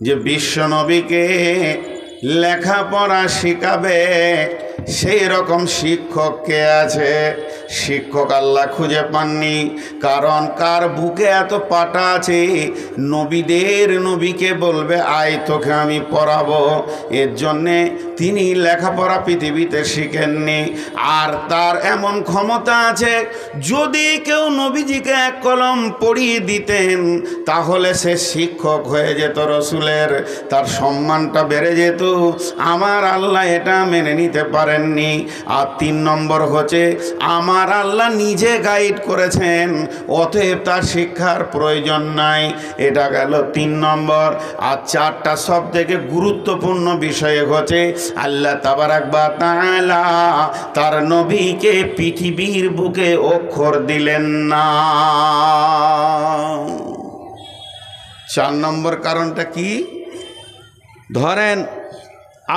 যে বিশ্ব নবীকে লেখাপড়া শিখাবে সেই রকম শিক্ষক কে আছে? শিক্ষক আল্লাহ খুঁজে পাননি। কারণ কার বুকে এত পাটা আছে নবীদের নবীকে বলবে আয় তোকে আমি পড়াবো, এর জন্যে তিনি লেখাপড়া পৃথিবীতে শিখেননি। আর তার এমন ক্ষমতা আছে, যদি কেউ নবীজিকে এক কলম পড়িয়ে দিতেন তাহলে সে শিক্ষক হয়ে যেত রসুলের, তার সম্মানটা বেড়ে যেত। আমার আল্লাহ এটা মেনে নিতে পারেননি। আর 3 নম্বর হচ্ছে আমার আল্লাহ নিজে গাইড করেছেন, অতএব তার শিক্ষার প্রয়োজন নাই। এটা গেল 3 নম্বর। আর 4টা সব থেকে গুরুত্বপূর্ণ বিষয় হচ্ছে আল্লাহ তাবারাক ওয়া তাআলা তার নবীকে পৃথিবীর বুকে অক্ষর দিলেন না। 4 নম্বর কারণটা কি? ধরেন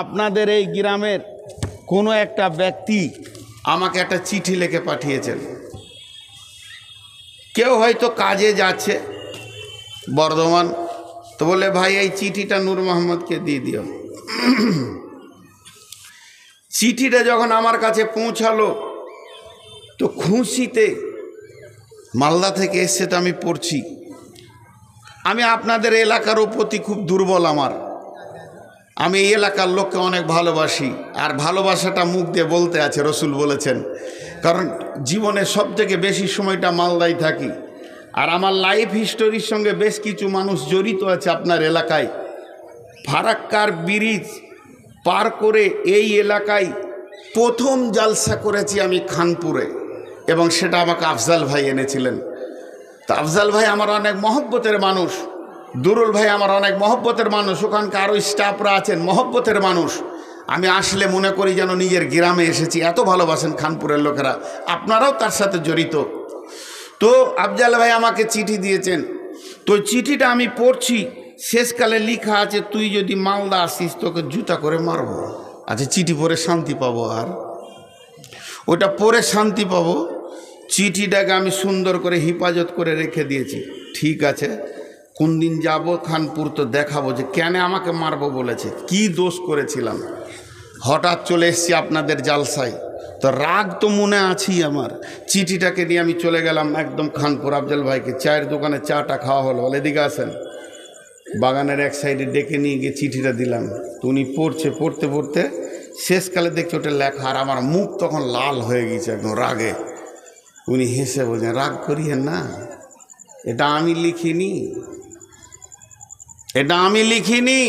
আপনাদের এই গ্রামের কোনো একটা ব্যক্তি আমাকে একটা চিঠি লিখে পাঠিয়েছেন। কেউ হয়তো কাজে যাচ্ছে বর্ধমান, তো বলে ভাই এই চিঠিটা নূর মোহাম্মদকে দিয়ে দিও। চিঠিটা যখন আমার কাছে পৌঁছালো তো খুশিতে, মালদা থেকে এসছে তো আমি পড়ছি। আমি আপনাদের এলাকার প্রতি খুব দুর্বল, আমি এই এলাকার লোককে অনেক ভালোবাসি। আর ভালোবাসাটা মুখ দিয়ে বলতে আছে, রসুল বলেছেন। কারণ জীবনে সব থেকে বেশি সময়টা মালদায় থাকি। আর আমার লাইফ হিস্টোরির সঙ্গে বেশ কিছু মানুষ জড়িত আছে আপনার এলাকায়। ফারাক্কার ব্রিজ পার করে এই এলাকায় প্রথম জালসা করেছি আমি খানপুরে, এবং সেটা আমাকে আফজাল ভাই এনেছিলেন। তো আফজাল ভাই আমার অনেক মহব্বতের মানুষ, দুরুল ভাই আমার অনেক মহব্বতের মানুষ, ওখানকার আরও স্টাফরা আছেন মহব্বতের মানুষ। আমি আসলে মনে করি যেন নিজের গ্রামে এসেছি, এত ভালোবাসেন খানপুরের লোকেরা। আপনারাও তার সাথে জড়িত। তো আফজাল ভাই আমাকে চিঠি দিয়েছেন, তো চিঠিটা আমি পড়ছি। শেষকালে লেখা আছে তুই যদি মালদা আসিস তোকে জুতা করে মারবো। আচ্ছা, চিঠি পড়ে শান্তি পাবো? আর ওটা পড়ে শান্তি পাবো? চিঠিটাকে আমি সুন্দর করে হেফাজত করে রেখে দিয়েছি। ঠিক আছে, কোন দিন যাব খানপুর তো দেখাবো যে কেন আমাকে মারবো বলেছে, কি দোষ করেছিলাম। হঠাৎ চলে এসেছি আপনাদের জালসায়, তো রাগ তো মনে আছেই আমার। চিঠিটাকে নিয়ে আমি চলে গেলাম একদম খানপুর। আফজাল ভাইকে চায়ের দোকানে চাটা খাওয়া হলো, বলে এদিকে আসেন। বাগানের এক সাইডে ডেকে নিয়ে গিয়ে চিঠিটা দিলাম। তো উনি পড়তে পড়তে শেষকালে দেখছি ওটা লেখা, আর আমার মুখ তখন লাল হয়ে গেছে একদম রাগে। উনি হেসে বলছেন, রাগ করিয়েন না, এটা আমি লিখিনি, এটা আমি লিখিনি।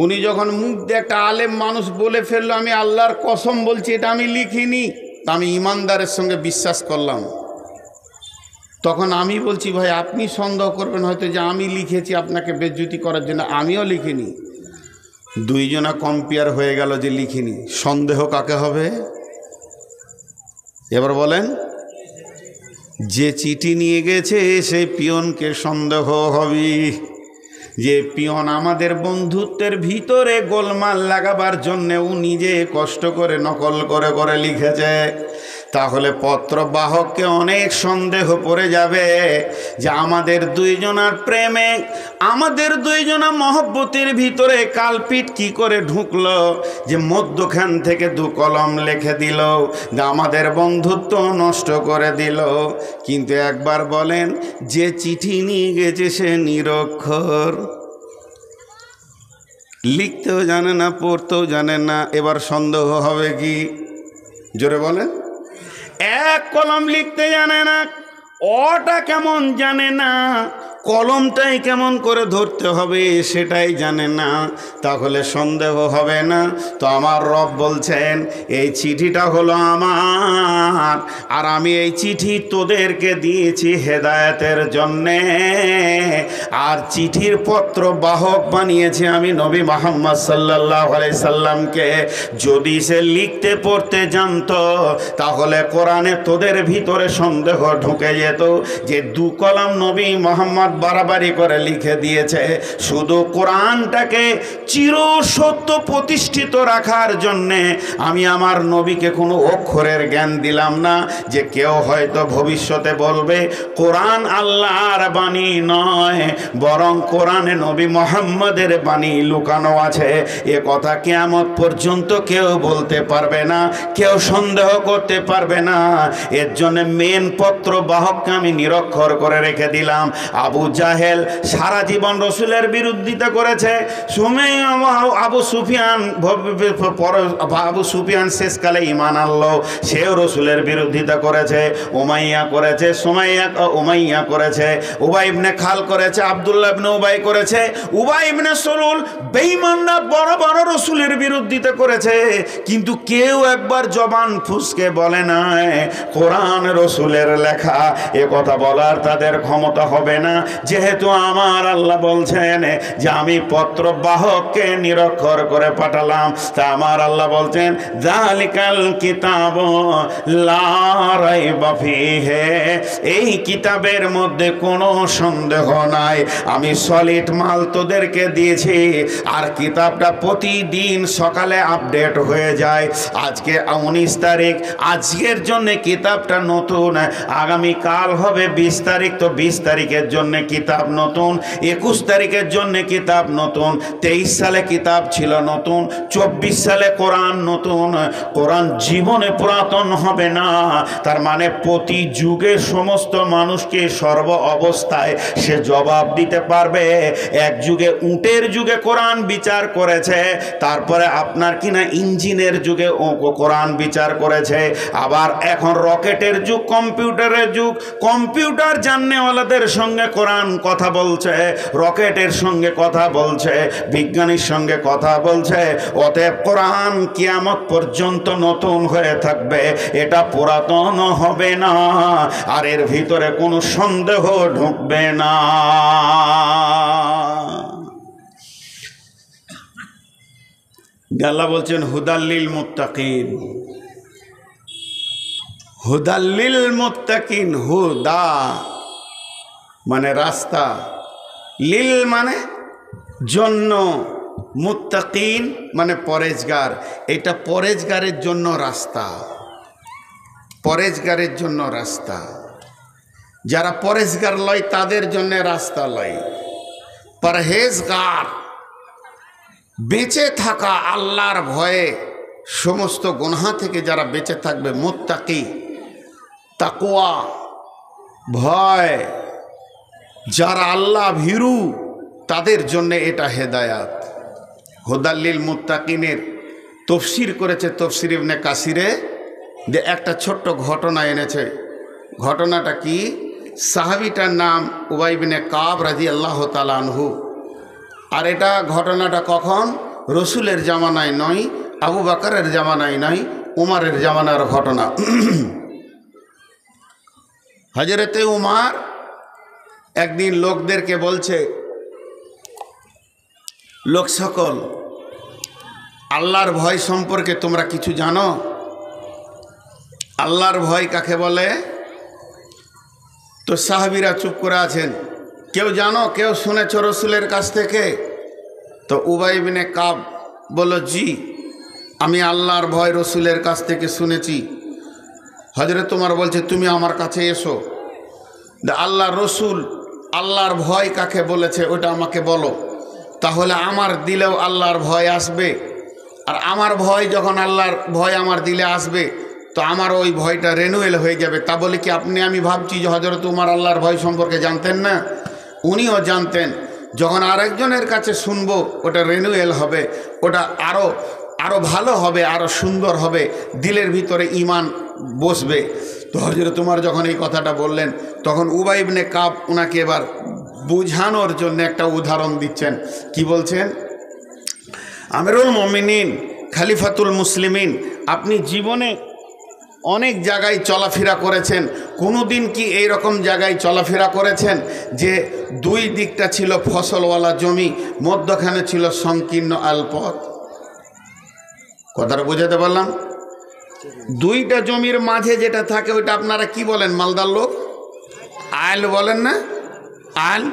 উনি যখন মুখ দিয়ে একটা আলেম মানুষ বলে ফেললো, আমি আল্লাহর কসম বলছি এটা আমি লিখিনি, তা আমি ইমানদারের সঙ্গে বিশ্বাস করলাম। তখন আমি বলছি ভাই আপনি সন্দেহ করবেন হয়তো যে আমি লিখেছি আপনাকে বেজ্জতি করার জন্য, আমিও লিখিনি। দুইজনা কম্পেয়ার হয়ে গেল যে লিখিনি। সন্দেহ কাকে হবে এবার বলেন? যে চিঠি নিয়ে গেছে সেই পিয়নকে সন্দেহ হবে। যে পিয়ন আমাদের বন্ধুত্বের ভিতরে গোলমাল লাগাবার জন্যে ও নিজে কষ্ট করে নকল করে করে লিখেছে, তাহলে পত্রবাহককে অনেক সন্দেহ পড়ে যাবে যে আমাদের দুইজনার প্রেমে, আমাদের দুইজনা মহব্বতের ভিতরে কালপিট কি করে ঢুকলো যে মধ্যখান থেকে 2 কলম লিখে দিল, যে আমাদের বন্ধুত্ব নষ্ট করে দিল। কিন্তু একবার বলেন, যে চিঠি নিয়ে গেছে সে নিরক্ষর, লিখতেও জানে না, পড়তেও জানে না, এবার সন্দেহ হবে কি? জোরে বলেন। 1 কলম লিখতে জানে না, অটা কেমন জানে না, কলমটাই কেমন করে ধরতে হবে সেটাই জানে না, তাহলে সন্দেহ হবে না? তো আমার রব বলছেন এই চিঠিটা হলো আমার, আর আমি এই চিঠি তোদেরকে দিয়েছি হেদায়েতের জন্যে, আর চিঠির পত্র বাহক বানিয়েছি আমি নবী মুহাম্মদ সাল্লাল্লাহু আলাইহি সাল্লামকে। যদি সে লিখতে পড়তে জানতো তাহলে কোরআনে তোদের ভিতরে সন্দেহ ঢুকে যেত যে 2 কলম নবী মুহাম্মদ বাড়াবাড়ি করে লিখে দিয়েছে। শুধু কোরআনটাকে চিরসত্য প্রতিষ্ঠিত রাখার জন্যে আমি আমার নবীকে কোনো অক্ষরের জ্ঞান দিলাম না, যে কেউ হয়তো ভবিষ্যতে বলবে কোরআন আল্লাহর বাণী নয়, বরং কোরআনে নবী মুহাম্মদের বাণী লুকানো আছে। এ কথা কিয়ামত পর্যন্ত কেউ বলতে পারবে না, কেউ সন্দেহ করতে পারবে না। এর জন্য মেন পত্র বাহককে আমি নিরক্ষর করে রেখে দিলাম। আবু জাহেল সারা জীবন রসুলের বিরোধিতা করেছে। আবু সুফিয়ান শেষকালে ঈমান আনলো, সেও রসুলের বিরোধিতা করেছে। উমাইয়া করেছে, উমাইয়া করেছে, উবাই ইবনে খাল করেছে, আব্দুল্লাহ ইবনে উবাই করেছে, উবাই ইবনে সলুল, বেঈমানরা বড় বড় রসুলের বিরোধিতা করেছে। কিন্তু কেউ একবার জবান ফুসকে বলে না কোরআন রসুলের লেখা। এ কথা বলার তাদের ক্ষমতা হবে না, যেহেতু আমার আল্লাহ বলছেন যে আমি পত্র বাহককে নিরক্ষর করে পাঠালাম। তা আমার আল্লাহ বলছেন যালিকাল কিতাব লা রাইবা ফীহি, এই কিতাবের মধ্যে কোনো সন্দেহ নাই। আমি সলিড মাল তোদেরকে দিয়েছি, আর কিতাবটা প্রতিদিন সকালে আপডেট হয়ে যায়। আজকে 19 তারিখ, আজকের জন্য কিতাবটা নতুন, আগামী কাল হবে 20 তারিখ, তো 20 তারিখের জন্য কিতাব নতুন, 21 তারিখের জন্য কিতাব নতুন, 23 সালে কিতাব ছিল নতুন, 24 সালে কোরআন নতুন। কোরআন জীবনে পুরাতন হবে না। তার মানে প্রতি যুগে সমস্ত মানুষকে সর্ব অবস্থায় সে জবাব দিতে পারবে। এক যুগে উটের যুগে কোরআন বিচার করেছে, তারপরে আপনার কিনা ইঞ্জিনের যুগে কোরআন বিচার করেছে, আবার এখন রকেটের যুগ, কম্পিউটারের যুগ, কম্পিউটার জাননেওয়ালাদের সঙ্গে কোরআন কথা বলছে, রকেটের সঙ্গে কথা বলছে, বিজ্ঞানীর সঙ্গে কথা বলছে। অতএব কোরআন কিয়ামত পর্যন্ত নতুন হয়ে থাকবে, এটা পুরাতন হবে না, আর এর ভিতরে কোনো সন্দেহ ঢুকবে না। আল্লাহ বলছেন হুদাল্লিল মুত্তাকিন, হুদাল্লিল মুত্তাকিন, হুদা মানে রাস্তা, লিল মানে জন্য, মুত্তাকিন মানে পরেজগার। এটা পরেজগারের জন্য রাস্তা, পরেজগারের জন্য রাস্তা। যারা পরেজগার লয় তাদের জন্য রাস্তা লয়। পরহেজগার বেঁচে থাকা, আল্লাহর ভয়ে সমস্ত গুনাহ থেকে যারা বেঁচে থাকবে, মুত্তাকি তাকওয়া ভয়, যারা আল্লাহ ভীরু, তাদের জন্য এটা হেদায়াত। হুদাল্লিল মুত্তাকিনের তফসির করেছে তফসির ইবনে কাসিরে, যে একটা ছোট্ট ঘটনা এনেছে। ঘটনাটা কি? সাহাবীটার নাম উবাই ইবনে কাব রাদিয়াল্লাহু তাআলা আনহু। আর এটা ঘটনাটা কখন? রসুলের জামানায় নয়, আবু বকরের জামানায় নয়, উমারের জামানার ঘটনা। হযরতে উমার একদিন লোকদেরকে বলছে, লোক সকল, আল্লাহর ভয় সম্পর্কে তোমরা কিছু জানো? আল্লাহর ভয় কাকে বলে? তো সাহাবীরা চুপ করে আছেন। কেউ জানো, কেউ শুনেছ রসুলের কাছ থেকে? তো উবাই ইবনে কাব বলল, জি, আমি আল্লাহর ভয় রসুলের কাছ থেকে শুনেছি। হযরত উমর বলছে, তুমি আমার কাছে এসো, আল্লাহর রসুল আল্লাহর ভয় কাকে বলেছে ওটা আমাকে বলো, তাহলে আমার দিলেও আল্লাহর ভয় আসবে। আর আমার ভয় যখন আল্লাহর ভয় আমার দিলে আসবে, তো আমার ওই ভয়টা রেনুয়েল হয়ে যাবে। তা বলে কি আমি ভাবছি যে হযরত উমর আল্লাহর ভয় সম্পর্কে জানতেন না? উনিও জানতেন। যখন আরেকজনের কাছে শুনবো, ওটা রেনুয়েল হবে, ওটা আরও ভালো হবে, আরও সুন্দর হবে, দিলের ভিতরে ঈমান বসবে। তো হযরত উমর যখন এই কথাটা বললেন, তখন উবাই ইবনে কাব ওনাকে এবার বোঝানোর জন্য একটা উদাহরণ দিচ্ছেন। কি বলছেন? আমিরুল মুমিনিন, খলিফাতুল মুসলিমিন, আপনি জীবনে অনেক জায়গায় চলাফেরা করেছেন, কোনো দিন কি এই রকম জায়গায় চলাফেরা করেছেন যে দুই দিকটা ছিল ফসলওয়ালা জমি, মধ্যখানে ছিল সংকীর্ণ আলপথ? কথাটা বোঝাতে পারলাম? দুইটা জমির মাঝে যেটা থাকে ওইটা আপনারা কি বলেন? মালদার লোক আল বলেন না? আল।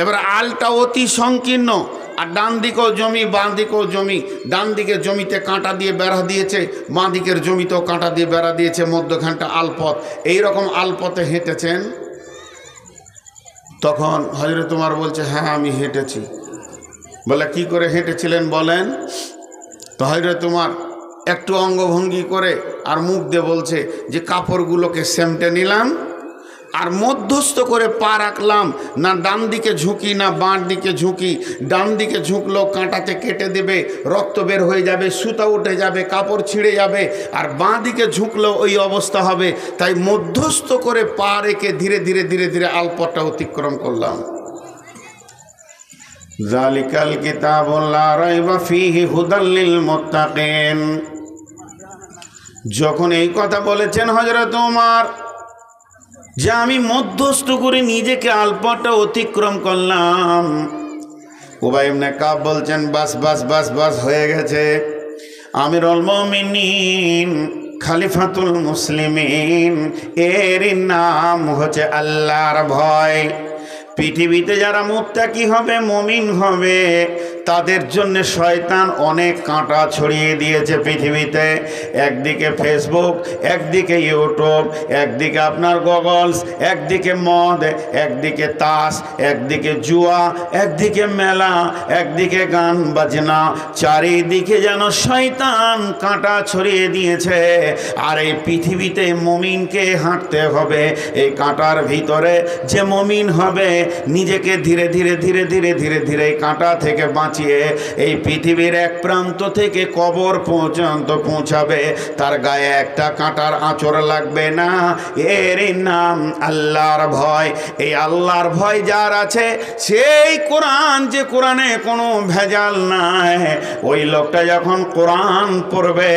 এবার আলটা অতি সংকীর্ণ, আর ডান দিকেও জমি বাঁ দিকেও জমি। ডান দিকের জমিতে কাঁটা দিয়ে বেড়া দিয়েছে, বাঁ দিকের জমিতেও কাঁটা দিয়ে বেড়া দিয়েছে, মধ্যখানটা আলপথ। এইরকম আলপথে হেঁটেছেন। তখন হযরত ওমর বলছে, হ্যাঁ আমি হেঁটেছি। বলে কি করে হেঁটেছিলেন বলেন? তো হযরত ওমর একটু অঙ্গভঙ্গি করে আর মুখ দিয়ে বলছে যে কাপড়গুলোকে সেমটে নিলাম আর মধ্যস্থ করে পা রাখলাম, না ডান দিকে ঝুঁকি না বাঁ দিকে ঝুঁকি। ডান দিকে ঝুঁকলেও কাঁটাতে কেটে দেবে, রক্ত বের হয়ে যাবে, সুতা উঠে যাবে, কাপড় ছিঁড়ে যাবে। আর বাঁ দিকে ঝুঁকলেও ওই অবস্থা হবে। তাই মধ্যস্থ করে পা রেখে ধীরে ধীরে ধীরে ধীরে আলপথটা অতিক্রম করলাম। যালিকাল কিতাবুল লা রাইবা ফীহি হুদাল লিল মুত্তাকিন। যখন এই কথা বলেছেন হযরত ওমর যে আমি মধ্যস্থ করে নিজেকে আলপথটা অতিক্রম করলাম, উবাই ইবনে কাব বলছেন বাস বাস বাস বাস হয়ে গেছে। আমিরুল মুমিনিন খলিফাতুল মুসলিমিন এর নাম হচ্ছে আল্লাহর ভয়। পৃথিবীতে যারা মুত্তাকি হবে, মুমিন হবে, তাদের জন্য শয়তান অনেক কাঁটা ছড়িয়ে দিয়েছে পৃথিবীতে। একদিকে ফেসবুক, একদিকে ইউটিউব, একদিকে আপনার গগলস, একদিকে মদ, একদিকে তাস, একদিকে জুয়া, একদিকে মেলা, একদিকে গান বাজনা। চারিদিকে যেন শয়তান কাঁটা ছড়িয়ে দিয়েছে। আর এই পৃথিবীতে মুমিনকে হাঁটতে হবে এই কাঁটার ভিতরে। যে মুমিন হবে নিজেকে ধীরে ধীরে ধীরে ধীরে ধীরে ধীরে কাঁটা থেকে বাঁচিয়ে এই পৃথিবীর এক প্রান্ত থেকে কবর পর্যন্ত পৌঁছাবে। তার গায়ে একটা কাঁটার আঁচড় লাগবে না। এর নাম আল্লাহর ভয়। এই আল্লাহর ভয় যার আছে, সেই কোরআন, যে কোরআনে কোনো ভেজাল নাই, ওই লোকটা যখন কোরআন পড়বে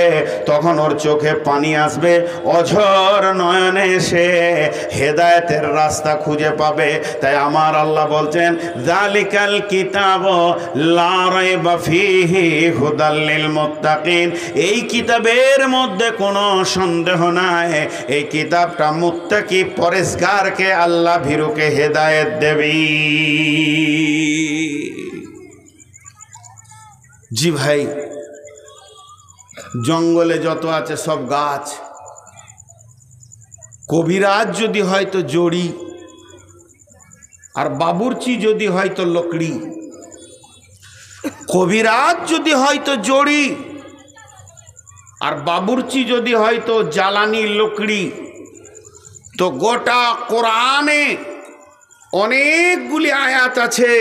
তখন ওর চোখে পানি আসবে, অঝর নয়নে সে হেদায়েতের রাস্তা খুঁজে পাবে। তাই আমার আল্লাহ বলছেন যালিকাল কিতাব লা রাইবা ফীহি হুদাল লিল মুত্তাকিন। এই কিতাবের মধ্যে কোনো সন্দেহ নাই, এই কিতাবটা মুত্তাকি পরেশগারকে, আল্লাহ ভীরুকে হেদায়েত দেবে। জি ভাই, জঙ্গলে যত আছে সব গাছ। কবিরাজ যদি হয়তো জড়ি, আর বাবুর্চি যদি হয়তো লকড়ি। কবিরাজ যদি হয়তো জড়ি, আর বাবুর্চি যদি হয়তো জ্বালানি লকড়ি। তো গোটা কোরআনে অনেকগুলি আয়াত আছে,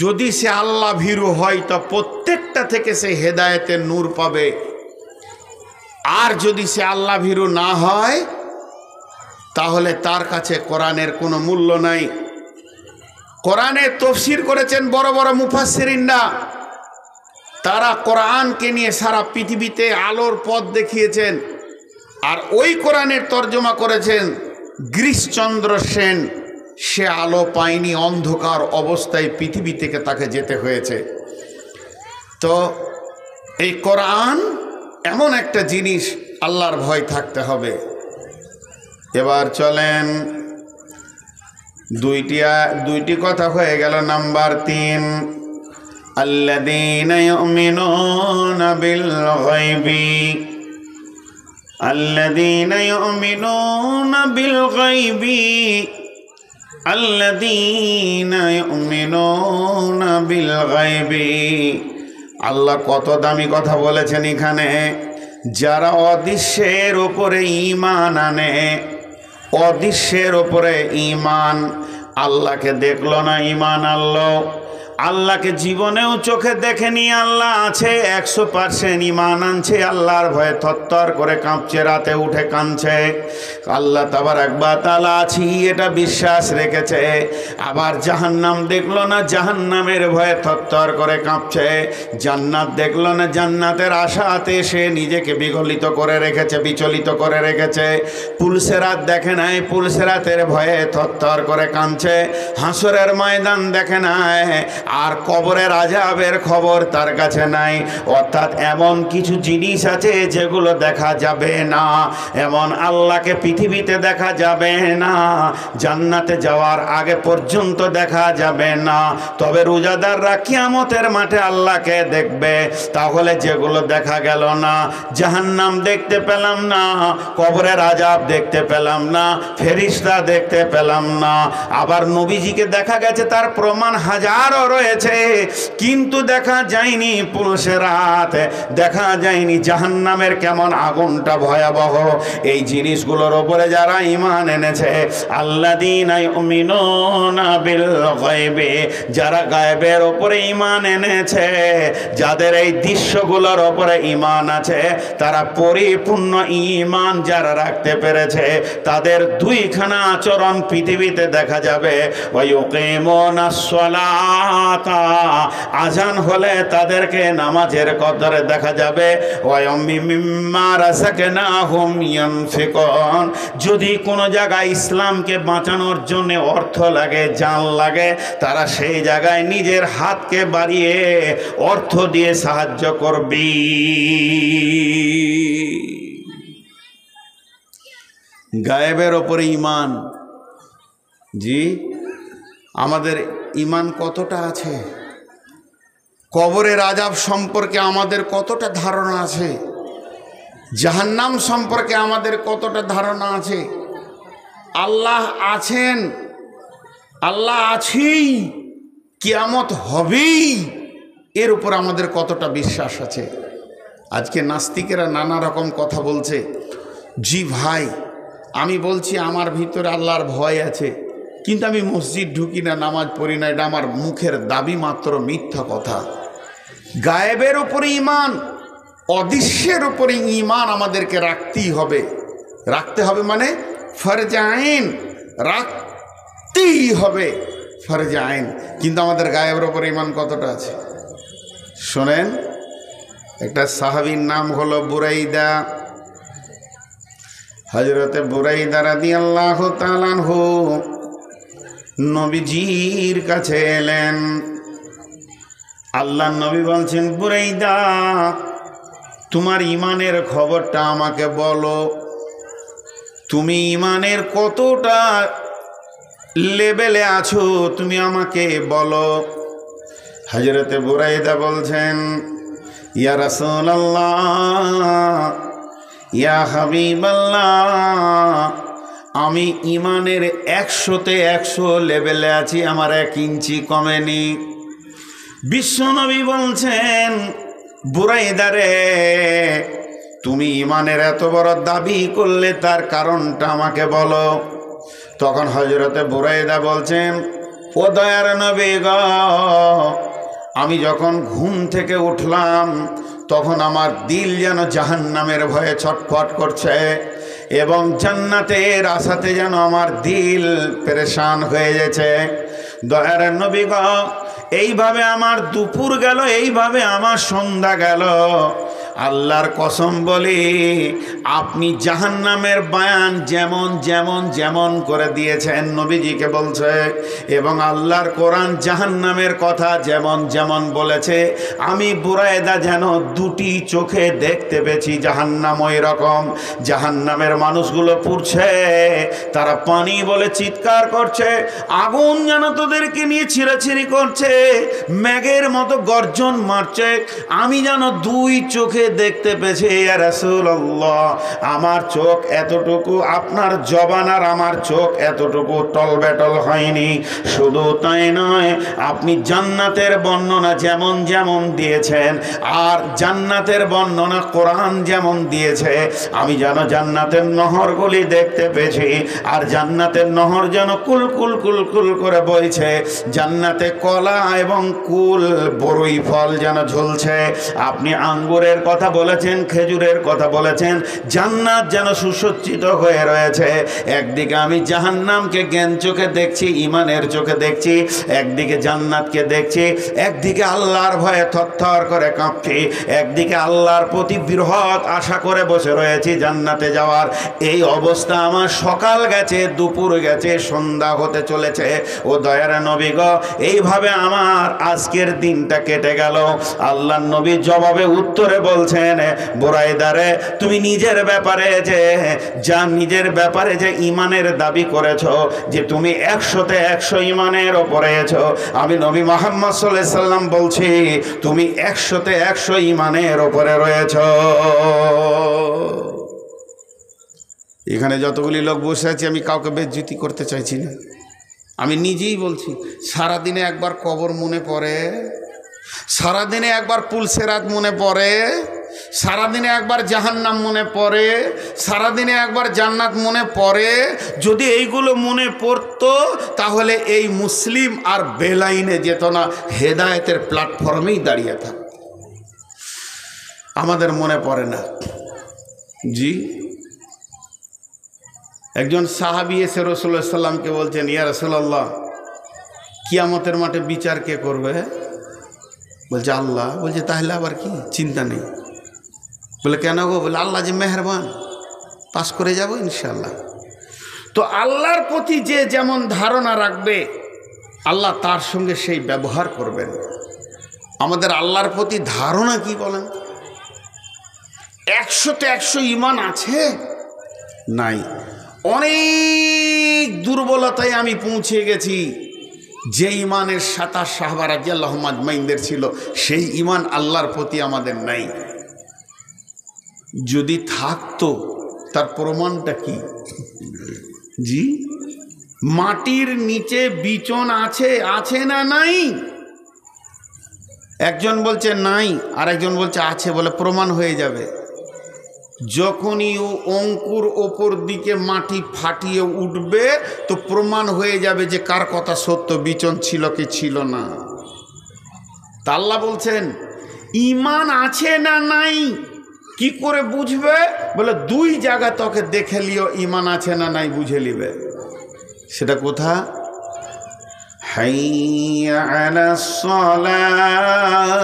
যদি সে আল্লাহ ভীরু হয় তো প্রত্যেকটা থেকে সে হেদায়েতের নূর পাবে। আর যদি সে আল্লাহ ভীরু না হয় তাহলে তার কাছে কোরআনের কোনো মূল্য নাই। কোরআনে তাফসীর করেছেন বড় বড় মুফাসসিরিনরা, তারা কোরআনকে নিয়ে সারা পৃথিবীতে আলোর পথ দেখিয়েছেন। আর ওই কোরআনের তর্জমা করেছেন গিরিশচন্দ্র সেন। সে আলো পায়নি, অন্ধকার অবস্থায় পৃথিবী থেকে তাকে যেতে হয়েছে। তো এই কোরআন এমন একটা জিনিস, আল্লাহর ভয় থাকতে হবে। এবার চলেন দুইটি কথা হয়ে গেল। নাম্বার 3, আল্লাযীনা ইউমিনুনা বিল গায়বি, আল্লাযীনা ইউমিনুনা বিল গায়বি, আল্লাযীনা ইউমিনুনা বিল গায়বি। আল্লাহ কত দামি কথা বলেছেন এখানে। যারা অদৃশ্যের উপরে ঈমান আনে, অদৃশ্যের উপরে ঈমান, আল্লাহকে দেখলো না ঈমান আনলো, আল্লাহকে জীবনেও চোখে দেখেনি, আল্লাহ আছে 100% ঈমান আনছে, আল্লাহর ভয়ে থরথর করে কাঁপছে, রাতে উঠে কাঁদছে, আল্লাহ তাবারাক ওয়া তাআলা আছি এটা বিশ্বাস রেখেছে। আবার জাহান্নাম দেখলো না, জাহান্নামের ভয়ে থরথর করে কাঁপছে। জান্নাত দেখলো না, জান্নাতের আশাতে সে নিজেকে বিগলিত করে রেখেছে, বিচলিত করে রেখেছে। পুলসেরাত দেখে নাই, পুলসেরাতের ভয়ে থরথর করে কাঁদছে। হাসরের ময়দান দেখে নাই, আর কবরের আযাবের খবর তার কাছে নাই। অর্থাৎ এমন কিছু জিনিস আছে যেগুলো দেখা যাবে না, এমন আল্লাহকে পৃথিবীতে দেখা যাবে না, জান্নাতে যাওয়ার আগে পর্যন্ত দেখা যাবে না। তবে রোজাদাররা কিয়ামতের মাঠে আল্লাহকে দেখবে। তাহলে যেগুলো দেখা গেল না, জাহান্নাম দেখতে পেলাম না, কবরের আযাব দেখতে পেলাম না, ফেরেশতা দেখতে পেলাম না, আবার নবীজিকে দেখা গেছে তার প্রমাণ হাজারও রয়েছে, কিন্তু দেখা যায়নি পুলসেরাত, দেখা যায়নি জাহান্নামের কেমন আগুনটা ভয়াবহ। এই জিনিসগুলোর ওপরে যারা ঈমান এনেছে, আল্লাযীনা ইউমিনুনা বিল গায়বি, যারা গায়বের ওপরে ঈমান এনেছে, যাদের এই দৃশ্যগুলোর ওপরে ঈমান আছে, তারা পরিপূর্ণ ঈমান যারা রাখতে পেরেছে, তাদের দুইখানা আচরণ পৃথিবীতে দেখা যাবে। ওয়া ইউকিমুনাস সালাতা, আযান হলে তাদেরকে নামাজের কদরে দেখা যাবে। ওয়া মিম্মা রাযাকনাহুম ইউনফিকুন, যদি কোনো জায়গায় ইসলামকে বাঁচানোর জন্য অর্থ লাগে, জান লাগে, তারা সেই জায়গায় নিজের হাতকে বাড়িয়ে অর্থ দিয়ে সাহায্য করবি। গায়েবের ওপরে ঈমান, জি আমাদের ঈমান কতটা আছে? কবরের আযাব সম্পর্কে আমাদের কতটা ধারণা আছে? জাহান্নাম সম্পর্কে আমাদের কতটা ধারণা আছে? আল্লাহ আছেন, আল্লাহ আছেই, কিয়ামত হবেই, এর উপর আমাদের কতটা বিশ্বাস আছে? আজকে নাস্তিকেরা নানা রকম কথা বলছে। জি ভাই, আমি বলছি আমার ভিতরে আল্লাহর ভয় আছে, কিন্তু আমি মসজিদ ঢুকি না, নামাজ পড়ি না, এটা আমার মুখের দাবি মাত্র, মিথ্যা কথা। গায়েবের উপরে ঈমান, অদৃশ্যের উপরে ঈমান আমাদেরকে রাখতেই হবে। রাখতে হবে মানে ফরজে আইন, রাখতেই হবে ফরজে আইন। কিন্তু আমাদের গায়েবের উপরে ঈমান কতটা আছে? শোনেন, একটা সাহাবীর নাম হলো বুরাইদা। হযরতে বুরাইদা রাদিয়াল্লাহু তাআলা আনহু নবীজির কাছে এলেন। আল্লাহর নবী বলছেন, বুরাইদা, তোমার ঈমানের খবরটা আমাকে বলো, তুমি ঈমানের কতটা লেভেলে আছো তুমি আমাকে বলো। হযরতে বুরাইদা বলছেন, ইয়া রাসূলুল্লাহ, ইয়া হাবিবাল্লাহ, আমি ঈমানের 100-তে 100 লেভেলে আছি, আমার 1 ইঞ্চি কমেনি। বিশ্বনবী বলছেন, বুরাইদা রে, তুমি ঈমানের এত বড় দাবি করলে তার কারণটা আমাকে বলো। তখন হযরতে বুরাইদা বলছেন, ও দয়ার নবী গো, আমি যখন ঘুম থেকে উঠলাম তখন আমার দিল যেন জাহান্নামের ভয়ে ছটফট করছে, এবং জান্নাতের আশাতে যেন আমার দিল পেরেশান হয়ে গেছে। দয়ার নবী গো, এইভাবে আমার দুপুর গেল, এইভাবে আমার সন্ধ্যা গেল। আল্লাহর কসম বলি, আপনি জাহান্নামের বয়ান যেমন যেমন যেমন করে দিয়েছেন নবীজিকে বলছে, এবং আল্লাহর কোরআন জাহান্নামের কথা যেমন যেমন বলেছে, আমি বুরাইদা যেন 2টি চোখে দেখতে পেয়েছি জাহান্নাম। ওই রকম জাহান্নামের মানুষগুলো পুড়ছে, তারা পানি বলে চিৎকার করছে, আগুন যেন তোদেরকে নিয়ে ছিঁড়াছিঁড়ি করছে, মেঘের মতো গর্জন মারছে। আমি যেন 2 চোখে দেখতে পেয়েছি। ইয়া রাসূলুল্লাহ, আমার চোখ এতটুকু, আপনার জবান আর আমার চোখ এতটুকু টলবেটল হয়নি। শুধু তাই নয়, আপনি জান্নাতের বর্ণনা যেমন যেমন দিয়েছেন, আর জান্নাতের বর্ণনা কোরআন যেমন দিয়েছে, আমি যেন জান্নাতের নহরগুলি দেখতে পেয়েছি। আর জান্নাতের নহর যেন কুল কুল কুল কুল করে বইছে, জান্নাতে কলা এবং কুল বড়ই ফল যেন ঝুলছে। আপনি আঙ্গুরের কথা বলেছেন, খেজুরের কথা বলেছেন, জান্নাত যেন সুসজ্জিত হয়ে রয়েছে। একদিকে আমি জাহান্নামকে জ্ঞান চোখে দেখছি, ইমানের চোখে দেখছি, একদিকে জান্নাতকে দেখছি, একদিকে আল্লাহর ভয়ে থরথর করে কাঁপছি, একদিকে আল্লাহর প্রতি বৃহৎ আশা করে বসে রয়েছি জান্নাতে যাওয়ার। এই অবস্থা আমার সকাল গেছে, দুপুর গেছে, সন্ধ্যা হতে চলেছে। ও দয়ার নবী গো, এইভাবে আমার আজকের দিনটা কেটে গেল। আল্লাহ নবী জবাবে উত্তরে বলছেন, বুরাইদারে, তুমি নিজের ব্যাপারে যে ইমানের দাবি করেছো, যে তুমি 100-তে 100 ইমানের ওপরে আছো, আমি নবী মুহাম্মদ সাল্লাল্লাহু আলাইহি সাল্লাম বলছি তুমি 100-তে 100 ইমানের ওপরে রয়েছো। এখানে যতগুলি লোক বসে আছে, আমি কাউকে বেজ্জতি করতে চাইছি না, আমি নিজেই বলছি, সারাদিনে একবার কবর মনে পড়ে, সারাদিনে একবার পুলসেরাত মনে পড়ে, সারাদিনে একবার জাহান্নাম মনে পড়ে, সারাদিনে একবার জান্নাত মনে পড়ে। যদি এইগুলো মনে পড়তো তাহলে এই মুসলিম আর বেলাইনে যেত না, হেদায়েতের প্ল্যাটফর্মেই দাঁড়িয়ে থাক। আমাদের মনে পড়ে না। জি, একজন সাহাবী এসে রাসূলুল্লাহ সাল্লামকে বলছেন, ইয়া রাসূলুল্লাহ, কিয়ামতের মাঠে বিচার কে করবে? বলছে আল্লাহ। বলছে তাহলে আবার কি, চিন্তা নেই? বলে কেন গো? বলে আল্লাহ যে মেহেরবান, পাস করে যাব ইনশাআল্লাহ। তো আল্লাহর প্রতি যে যেমন ধারণা রাখবে, আল্লাহ তার সঙ্গে সেই ব্যবহার করবেন। আমাদের আল্লাহর প্রতি ধারণা কি বলেন? 100-তে 100 ইমান আছে? নাই। অনেক দুর্বলতায় আমি পৌঁছে গেছি। যে ইমানের 27 সাহাবা রাদিয়াল্লাহু আজমাইনদের ছিল, সেই ইমান আল্লাহর প্রতি আমাদের নাই। যদি থাকতো তার প্রমাণটা কি? জি, মাটির নিচে বিচন আছে, আছে না নাই? একজন বলছে নাই, আর একজন বলছে আছে। বলে প্রমাণ হয়ে যাবে যখনই ও অঙ্কুর ওপর দিকে মাটি ফাটিয়ে উঠবে, তো প্রমাণ হয়ে যাবে যে কার কথা সত্য, বিচন ছিল কি ছিল না। তা আল্লাহ বলছেন ইমান আছে না নাই কি করে বুঝবে? বলে 2 জায়গা তোকে দেখে লিও, ইমান আছে না নাই বুঝে লিবে। সেটা কোথা? হাইয়া আলাস সালাহ।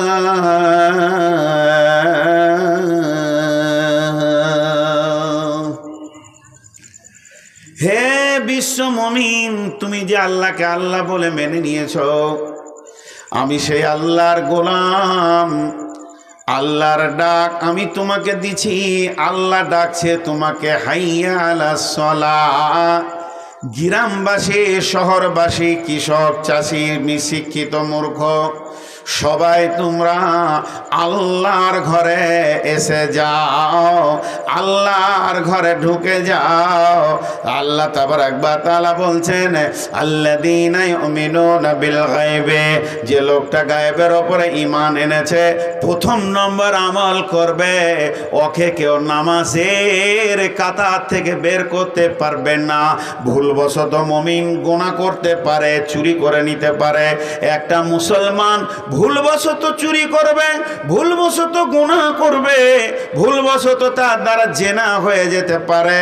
হে বিশ্ব মুমিন, তুমি যে আল্লাহকে আল্লাহ বলে মেনে নিয়েছো, আমি সেই আল্লাহর গোলাম। আল্লাহর ডাক আমি তোমাকে দিছি, আল্লাহ ডাকছে তোমাকে। হাইয়া আলাস সালাহ। গ্রামবাসী, শহরবাসী, কৃষক, চাষি, শিক্ষিত, মূর্খ, সবাই তোমরা আল্লাহর ঘরে এসে যাও, আল্লাহর ঘরে ঢুকে যাও। আল্লাহ তাবারাক ওয়া তাআলা বলছেন, আল্লাযীনা ইউমিনুনা বিল গায়বে, যে লোকটা গায়েবের উপরে ঈমান এনেছে, 1 নম্বর আমল করবে, ওকে কেউ নামাজের কাতার থেকে বের করতে পারবে না। ভুলবশত মুমিন গুনাহ করতে পারে, চুরি করে নিতে পারে। একটা মুসলমান ভুলবশত চুরি করবে, ভুলবশত গুনাহ করবে, ভুলবশত তার দ্বারা জেনা হয়ে যেতে পারে,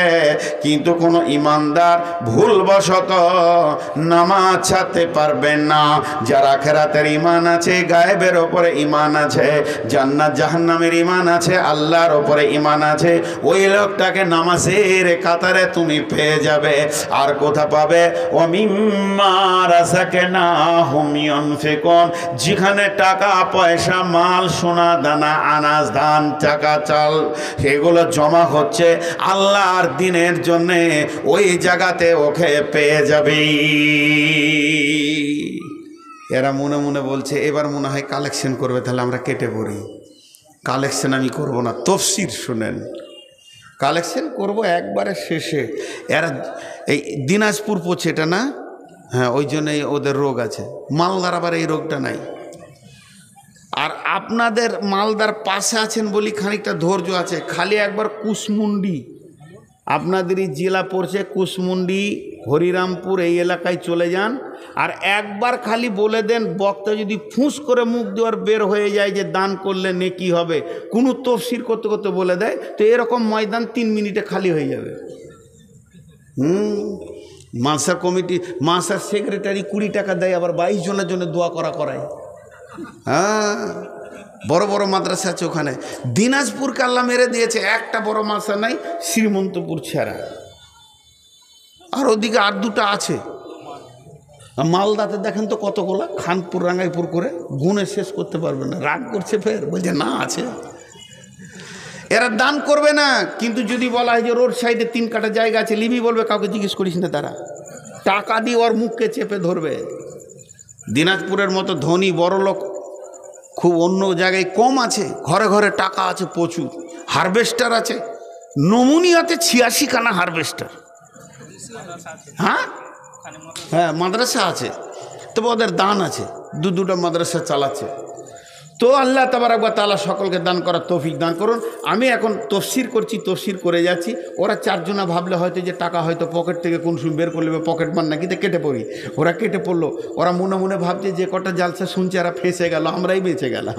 কিন্তু কোনো ইমানদার ভুলবশত নামাজ ছাড়তে পারবে না। যার আখিরাতের ঈমান আছে, গায়েবের ওপরে ঈমান আছে, জান্নাত জাহান্নামের ঈমান আছে, আল্লাহর ওপরে ঈমান আছে, ওই লোকটাকে নামাজের কাতারে তুমি পেয়ে যাবে। আর কোথা পাবে? ওয়া মিম্মা রাযাকনাহুম ইউনফিকুন, যেখানে টাকা পয়সা, মাল, সোনা দানা, আনাজ, ধান, টাকা, চাল, সেগুলো জমা হচ্ছে আল্লাহর দিনের জন্যে, ওই জায়গাতে ওকে পেয়ে যাবে। এরা মনে মনে বলছে এবার মনে হয় কালেকশন করবে, তাহলে আমরা কেটে পড়ি। কালেকশন আমি করব না, তফসির শুনেন। কালেকশন করব একবারে শেষে। এরা এই দিনাজপুর পড়ছে এটা না? হ্যাঁ, ওই জন্যই ওদের রোগ আছে। মালদার আবার এই রোগটা নাই। আর আপনাদের মালদার পাশে আছেন বলি খানিকটা ধৈর্য আছে। খালি একবার কুশমুন্ডি আপনাদেরই জেলা পড়ছে কুশমুন্ডি, হরিরামপুর, এই এলাকায় চলে যান। আর একবার খালি বলে দেন, বক্তা যদি ফুঁস করে মুখ দেওয়ার বের হয়ে যায় যে দান করলে নেকি হবে, কোনো তফসির করতে করতে বলে দেয়, তো এরকম ময়দান 3 মিনিটে খালি হয়ে যাবে। মাদ্রাসা কমিটি, মাদ্রাসার সেক্রেটারি 20 টাকা দেয়, আবার 22 জনের জন্য দোয়া করায়। হ্যাঁ, বড় বড় মাদ্রাসা আছে ওখানে। দিনাজপুরকে আল্লাহ মেরে দিয়েছে, একটা বড় মাদ্রাসা নাই, শ্রীমন্তপুর ছাড়া। আর ওদিকে আর 2টা আছে। মালদাতে দেখেন তো কতগুলা, খানপুর রাঙ্গাইপুর করে গুণে শেষ করতে পারবে না। রাগ করছে, ফের বলছে না আছে। এরা দান করবে না, কিন্তু যদি বলা হয় যে রোড সাইডে 3 কাঠা জায়গা আছে, লিবি বলবে কাউকে জিজ্ঞেস করিস না, তারা টাকা দিয়ে ওর মুখকে চেপে ধরবে। দিনাজপুরের মতো ধনী বড় লোক খুব অন্য জায়গায় কম আছে, ঘরে ঘরে টাকা আছে প্রচুর, হারভেস্টার আছে, নমুনিয়াতে 86 খানা হারভেস্টার। হ্যাঁ হ্যাঁ, মাদ্রাসা আছে, তবে ওদের দান আছে, 2টা মাদ্রাসা চালাচ্ছে। তো আল্লাহ তাবারক ওয়া তাআলা সকলকে দান করার তৌফিক দান করুন। আমি এখন তফসির করছি, তফসির করে যাচ্ছি। ওরা 4 জনা ভাবলে হয়তো যে টাকা হয়তো পকেট থেকে কোন সময় বের করলে, পকেট মান নাকি, তো কেটে পড়ি। ওরা কেটে পড়লো, ওরা মনে মনে ভাবছে যে কটা জালসা শুনছে এরা ফেঁসে গেল, আমরাই বেঁচে গেলাম।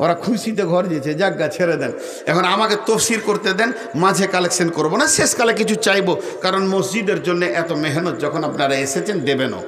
ওরা খুশিতে ঘর যেছে, যাজ্ঞা ছেড়ে দেন। এখন আমাকে তফসির করতে দেন, মাঝে কালেকশন করব না, শেষকালে কিছু চাইবো, কারণ মসজিদের জন্য এত মেহনত যখন আপনারা এসেছেন দেবেনও।